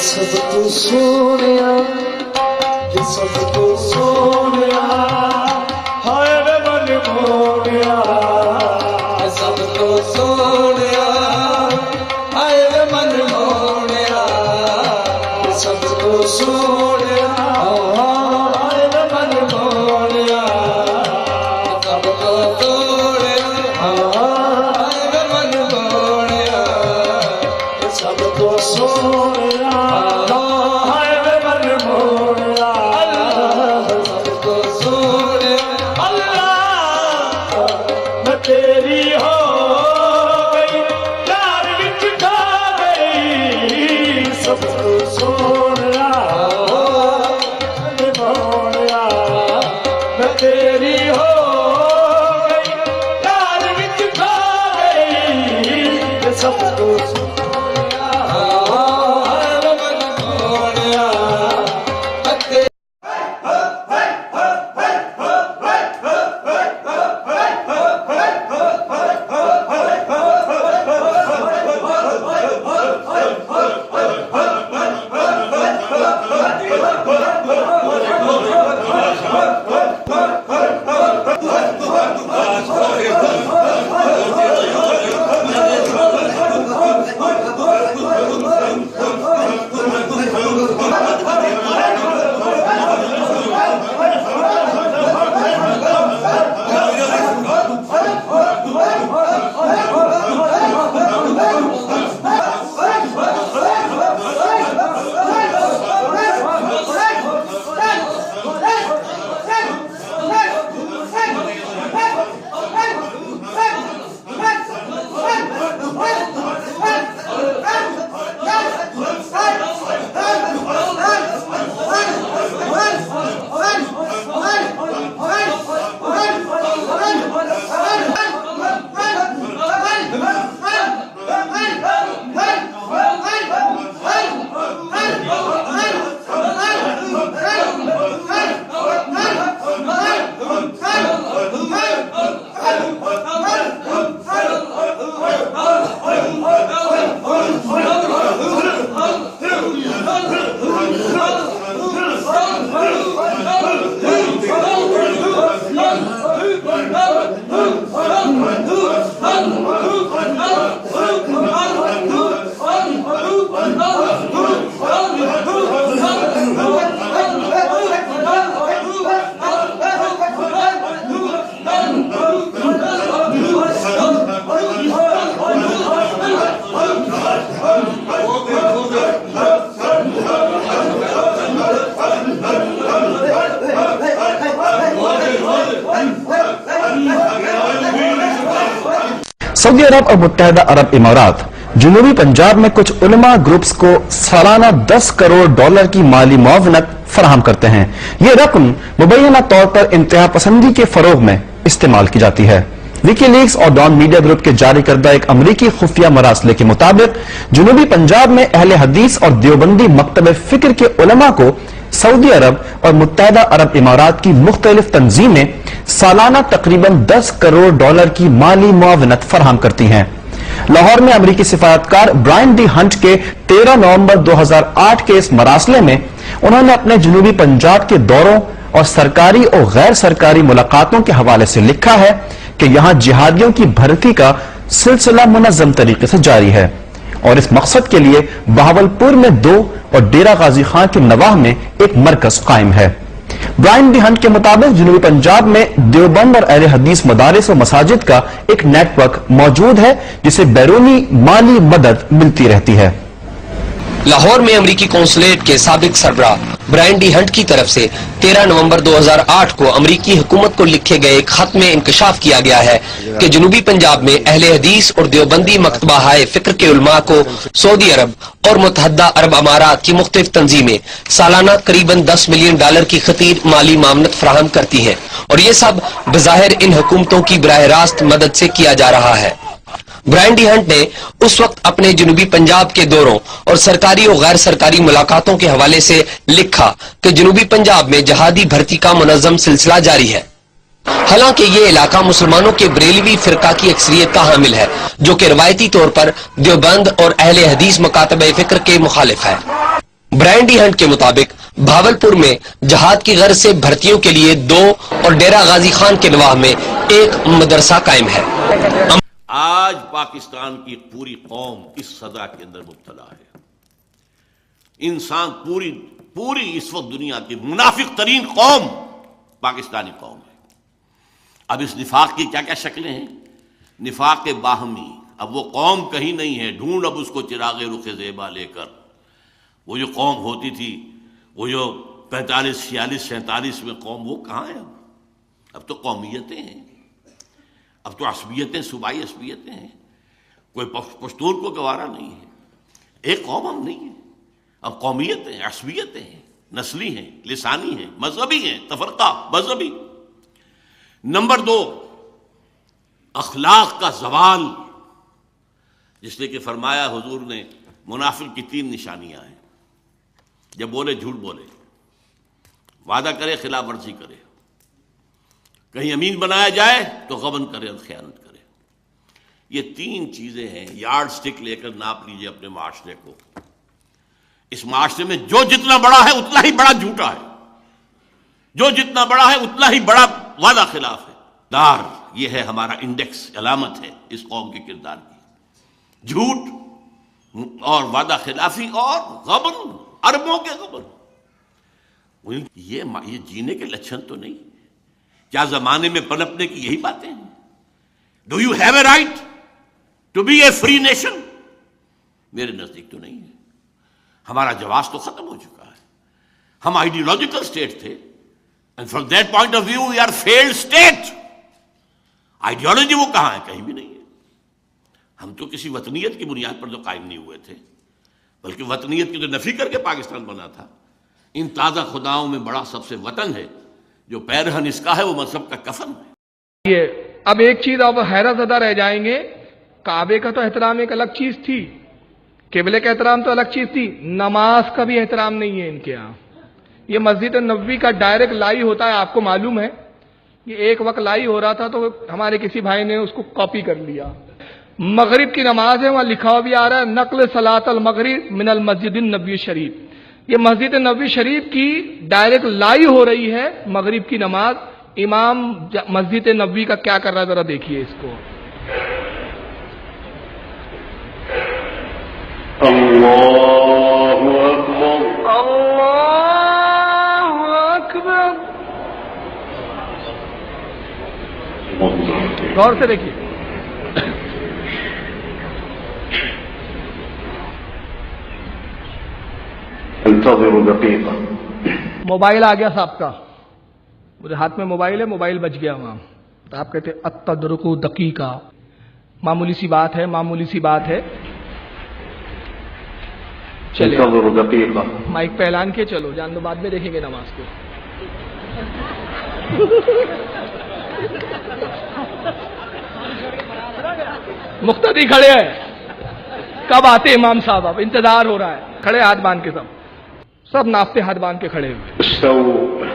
سب کو سونیا سب کو سونیا ہائے من مونیا سب کو سونیا ہائے من مونیا سب کو سونیا ہائے من مونیا سب کو سونیا ہائے من مونیا سب کو سونیا تیری ہو گئی یار وچ کھا گئی سب کو سونیا بولیا میں تیری ہو گئی یار وچ کھا گئی سب کو سونیا بولیا سعودی عرب اور متحدہ عرب امارات جنوبی پنجاب میں کچھ علماء گروپس کو سالانہ 10 کروڑ ڈالر کی مالی معاونت فراہم کرتے ہیں۔ یہ رقم مبینہ طور پر انتہا پسندی کے فروغ میں استعمال کی جاتی ہے۔ وکی لیکس اور ڈان میڈیا گروپ کے جاری کردہ ایک امریکی خفیہ مراسلے کے مطابق جنوبی پنجاب میں اہل حدیث اور دیوبندی مکتب فکر کے علماء کو سعودی عرب اور متحدہ عرب امارات کی مختلف تنظیمیں سالانہ تقریباً 10 کروڑ ڈالر کی مالی معاونت فراہم کرتی ہیں۔ لاہور میں امریکی سفارتکار برائن ڈی ہنٹ کے 13 نومبر 2008 کے اس مراسلے میں انہوں نے اپنے جنوبی پنجاب کے دوروں اور سرکاری اور غیر سرکاری ملاقاتوں کے حوالے سے لکھا ہے کہ یہاں جہادیوں کی بھرتی کا سلسلہ منظم طریقے سے جاری ہے اور اس مقصد کے لیے بہاولپور میں 2 اور ڈیرہ غازی خان کے نواح میں ایک مرکز قائم ہے۔ برائن ڈی ہنٹ کے مطابق جنوبی پنجاب میں دیوبند اور اہل حدیث مدارس و مساجد کا ایک نیٹ ورک موجود ہے جسے بیرونی مالی مدد ملتی رہتی ہے۔ لاہور میں امریکی قونصلیٹ کے سابق سربراہ برائن ڈی ہنٹ کی طرف سے 13 نومبر 2008 کو امریکی حکومت کو لکھے گئے ایک خط میں انکشاف کیا گیا ہے کہ جنوبی پنجاب میں اہل حدیث اور دیوبندی مکتبہ ہائے فکر کے علماء کو سعودی عرب اور متحدہ عرب امارات کی مختلف تنظیمیں سالانہ قریباً 10 ملین ڈالر کی خطیر مالی معاونت فراہم کرتی ہیں اور یہ سب بظاہر ان حکومتوں کی براہ راست مدد سے کیا جا رہا ہے۔ برائن ڈی ہنٹ نے اس وقت اپنے جنوبی پنجاب کے دوروں اور سرکاری اور غیر سرکاری ملاقاتوں کے حوالے سے لکھا کہ جنوبی پنجاب میں جہادی بھرتی کا منظم سلسلہ جاری ہے۔ حالانکہ یہ علاقہ مسلمانوں کے بریلوی فرقہ کی اکثریت کا حامل ہے، جو کہ روایتی طور پر دیوبند اور اہل حدیث مکاتب فکر کے مخالف ہے۔ برائن ڈی ہنٹ کے مطابق بھاولپور میں جہاد کی غرض سے بھرتیوں کے لیے 2 اور ڈیرہ غازی خان کے نواح میں 1 مدرسہ قائم ہے۔ آج پاکستان کی پوری قوم اس سزا کے اندر مبتلا ہے۔ انسان پوری اس وقت دنیا کی منافق ترین قوم پاکستانی قوم ہے۔ اب اس نفاق کی کیا کیا شکلیں ہیں؟ نفاق باہمی، اب وہ قوم کہیں نہیں ہے، ڈھونڈ اب اس کو چراغ رخ زیبا لے کر۔ وہ جو قوم ہوتی تھی، وہ جو 45 46 47 میں قوم، وہ کہاں ہے اب تو قومیتیں ہیں، اب تو عصبیتیں، صوبائی عصبیتیں ہیں، کوئی پشتون کو گوارا نہیں ہے، ایک قوم ہم نہیں ہے، اب قومیتیں، عصبیتیں ہیں، نسلی ہیں، لسانی ہیں، مذہبی ہیں، تفرقہ مذہبی۔ نمبر 2، اخلاق کا زوال، جس نے کہ فرمایا حضور نے منافق کی 3 نشانیاں ہیں۔ جب بولے جھوٹ بولے، وعدہ کرے خلاف ورزی کرے، کہیں امین بنایا جائے تو غبن کرے اور خیانت کرے۔ یہ 3 چیزیں ہیں، یارڈ سٹک لے کر ناپ لیجئے اپنے معاشرے کو۔ اس معاشرے میں جو جتنا بڑا ہے اتنا ہی بڑا جھوٹا ہے، جو جتنا بڑا ہے اتنا ہی بڑا وعدہ خلاف ہے۔ یہ ہے ہمارا انڈیکس، علامت ہے اس قوم کے کردار کی، جھوٹ اور وعدہ خلافی اور غبن، اربوں کے غبن۔ یہ جینے کے لچھن تو نہیں۔ کیا زمانے میں پنپنے کی یہی باتیں ہیں؟ Do you have a right to be a free nation? میرے نزدیک تو نہیں ہے۔ ہمارا جواز تو ختم ہو چکا ہے۔ ہم آئیڈیولوجیکل اسٹیٹ تھے، and from that point of view we are failed state. Ideology وہ کہاں ہے؟ کہیں بھی نہیں ہے۔ ہم تو کسی وطنیت کی بنیاد پر تو قائم نہیں ہوئے تھے، بلکہ وطنیت کی تو نفی کر کے پاکستان بنا تھا۔ ان تازہ خداؤں میں بڑا سب سے وطن ہے، جو پیرہن اس کا ہے وہ مذہب کا کفن ہے۔ اب ایک چیز آپ حیرت زدہ رہ جائیں گے، کعبے کا تو احترام ایک الگ چیز تھی، قبلے کا احترام تو الگ چیز تھی، نماز کا بھی احترام نہیں ہے ان کے ہاں۔ یہ مسجد نبوی کا ڈائریکٹ لائی ہوتا ہے، آپ کو معلوم ہے، یہ ایک وقت لائی ہو رہا تھا تو ہمارے کسی بھائی نے اس کو کاپی کر لیا۔ مغرب کی نماز ہے، وہاں لکھا ہوا بھی آ رہا ہے نقل صلاۃ المغرب من المسجد النبوی شریف۔ یہ مسجد نبوی شریف کی ڈائریکٹ لائی ہو رہی ہے مغرب کی نماز۔ امام مسجد نبوی کا کیا کر رہا ہے ذرا دیکھیے اس کو۔ اللہ اکبر، اللہ اکبر، غور سے دیکھیے۔ انتظروا دقیقہ۔ موبائل آ گیا صاحب کا، میرے ہاتھ میں موبائل ہے، موبائل بچ گیا وہاں، تو آپ کہتے ہیں اتدرکوا دقیقہ، معمولی سی بات ہے، معمولی سی بات ہے۔ چلے انتظروا دقیقہ۔ مائک پہ اعلان کیے، چلو جان دو، بعد میں دیکھیں گے نماز کو۔ مقتدی کھڑے ہیں، کب آتے امام صاحب؟ اب انتظار ہو رہا ہے، کھڑے ہاتھ باندھ کے، سب ناپتے ہاتھ باندھ کے کھڑے ہوئے۔ استووا۔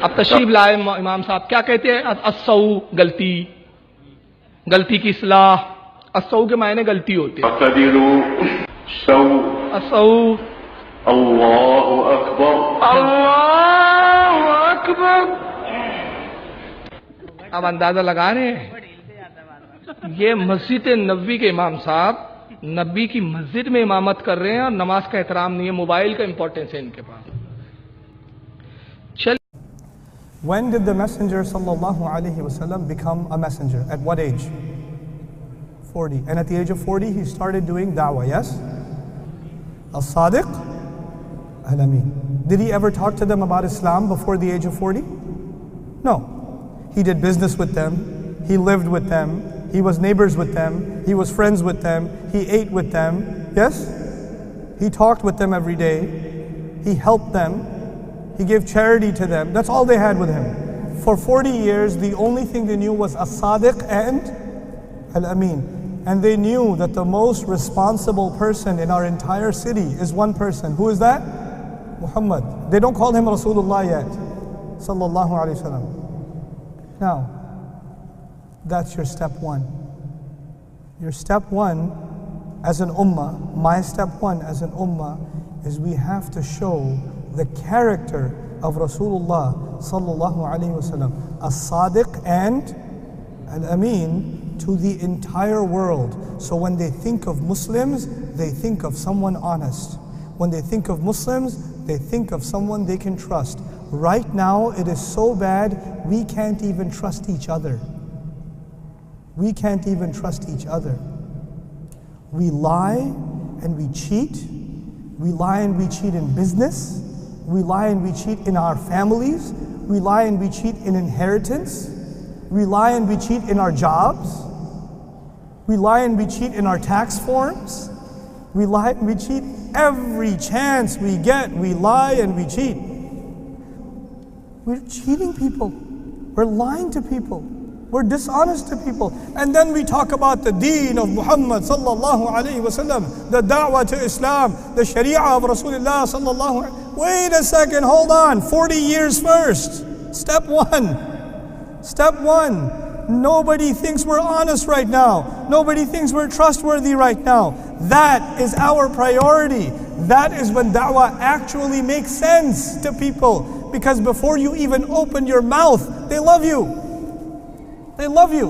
اب تشریف لائے امام صاحب، کیا کہتے ہیں؟ السو، غلطی کی اصلاح۔ السو کے معنی غلطی ہوتے ہیں۔ اعتدلوا۔ استووا۔ السو، اللہ اکبر، اللہ اکبر۔ اب اندازہ لگا رہے ہیں، یہ مسجد نبوی کے امام صاحب نبی کی مسجد میں امامت کر رہے ہیں اور نماز کا احترام نہیں ہے، موبائل کا امپورٹنس ہے ان کے پاس۔ چل When did the Messenger sallallahu alaihi wasallam become a messenger? At what age? 40. And at the age of 40, he started doing da'wah, yes? As-Sadiq Al-Amin. Did he ever talk to them about Islam before the age of 40? No. He did business with them. He lived with them. He was neighbors with them. He was friends with them. He ate with them. Yes? He talked with them every day. He helped them. He gave charity to them. That's all they had with him. For 40 years, the only thing they knew was As-Sadiq and Al-Amin. And they knew that the most responsible person in our entire city is one person. Who is that? Muhammad. They don't call him Rasulullah yet. Sallallahu Alaihi Wasallam. now. That's your step one. Your step one as an ummah, my step one as an ummah, is we have to show the character of Rasulullah sallallahu alaihi wasallam, as-Sadiq and al-Amin, to the entire world. So when they think of Muslims, they think of someone honest. When they think of Muslims, they think of someone they can trust. Right now, it is so bad, we can't even trust each other. We can't even trust each other. We lie and we cheat. We lie and we cheat in business. We lie and we cheat in our families. We lie and we cheat in inheritance. We lie and we cheat in our jobs. We lie and we cheat in our tax forms. We lie and we cheat every chance we get. We lie and we cheat. We're cheating people. We're lying to people. We're dishonest to people. And then we talk about the deen of Muhammad sallallahu alayhi wasallam, the da'wah to Islam, the sharia of Rasulullah sallallahu alayhi. Wait a second, hold on. 40 years first. Step one. Step one. Nobody thinks we're honest right now. Nobody thinks we're trustworthy right now. That is our priority. That is when da'wah actually makes sense to people. Because before you even open your mouth, they love you. They love you.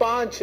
5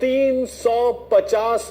$350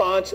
5